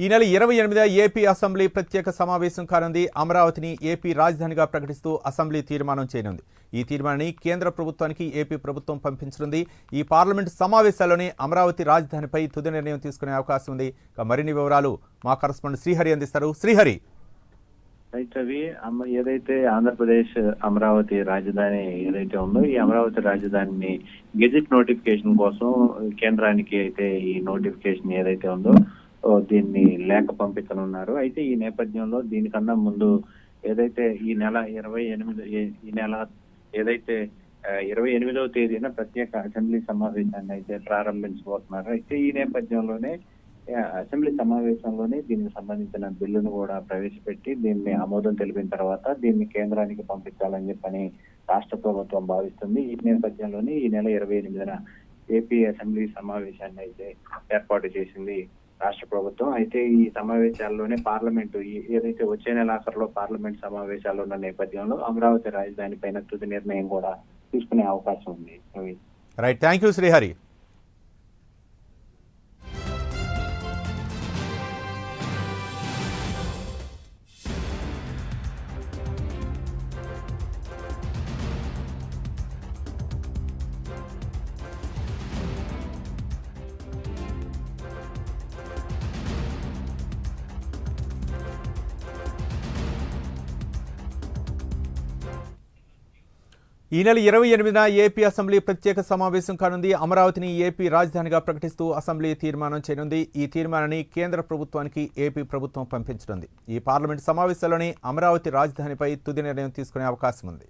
ఈ నెల 28వ AP assembly ప్రత్యేక సమావేశం కానుంది. అమరావతిని ఏపీ రాజధానిగా ప్రకటిస్తూ అసెంబ్లీ తీర్మానం చేయనుంది. ఈ తీర్మానాన్ని కేంద్ర ప్రభుత్వానికి ఏపీ ప్రభుత్వం పంపించనుంది. ఈ పార్లమెంటు సమావేశాల్లోనే అమరావతి రాజధానిపై తుది నిర్ణయం తీసుకునే అవకాశం ఉంది. మరిన్ని వివరాలు మా కరెస్పాండెంట్ శ్రీహరి అందిస్తారు. శ్రీహరి, ఏదైతే ఆంధ్రప్రదేశ్ అమరావతి రాజధాని ఏదైతే ఉందో ఈ అమరావతి రాజధానిని గెజిట్ నోటిఫికేషన్ కోసం కేంద్రానికి అయితే ఈ నోటిఫికేషన్ ఏదైతే ఉందో దీన్ని లేఖ పంపించనున్నారు. అయితే ఈ నేపథ్యంలో దీనికన్నా ముందు ఏదైతే ఈ నెల 28వ తేదీన ప్రత్యేక అసెంబ్లీ సమావేశాన్ని అయితే ప్రారంభించబోతున్నారు. అయితే ఈ నేపథ్యంలోనే అసెంబ్లీ సమావేశంలోనే దీనికి సంబంధించిన బిల్లును కూడా ప్రవేశపెట్టి దీన్ని ఆమోదం తెలిపిన తర్వాత దీన్ని కేంద్రానికి పంపించాలని చెప్పని రాష్ట్ర ప్రభుత్వం భావిస్తుంది. ఈ నేపథ్యంలోనే ఈ నెల 28న ఏపీ అసెంబ్లీ సమావేశాన్ని అయితే ఏర్పాటు చేసింది రాష్ట్ర ప్రభుత్వం. అయితే ఈ సమావేశాల్లోనే పార్లమెంటు ఏదైతే వచ్చే నెల ఆఖరులో పార్లమెంట్ సమావేశాలు ఉన్న నేపథ్యంలో అమరావతి రాజధాని పైన తుది నిర్ణయం కూడా తీసుకునే అవకాశం ఉంది. Right, thank you Srihari. ఈ నెల 28న ఏపీ అసెంబ్లీ ప్రత్యేక సమావేశం కానుంది. అమరావతిని ఏపీ రాజధానిగా ప్రకటిస్తూ అసెంబ్లీ తీర్మానం చేయనుంది. ఈ తీర్మానాన్ని కేంద్ర ప్రభుత్వానికి ఏపీ ప్రభుత్వం పంపించనుంది. ఈ పార్లమెంటు సమావేశాల్లోనే అమరావతి రాజధానిపై తుది నిర్ణయం తీసుకునే అవకాశం ఉంది.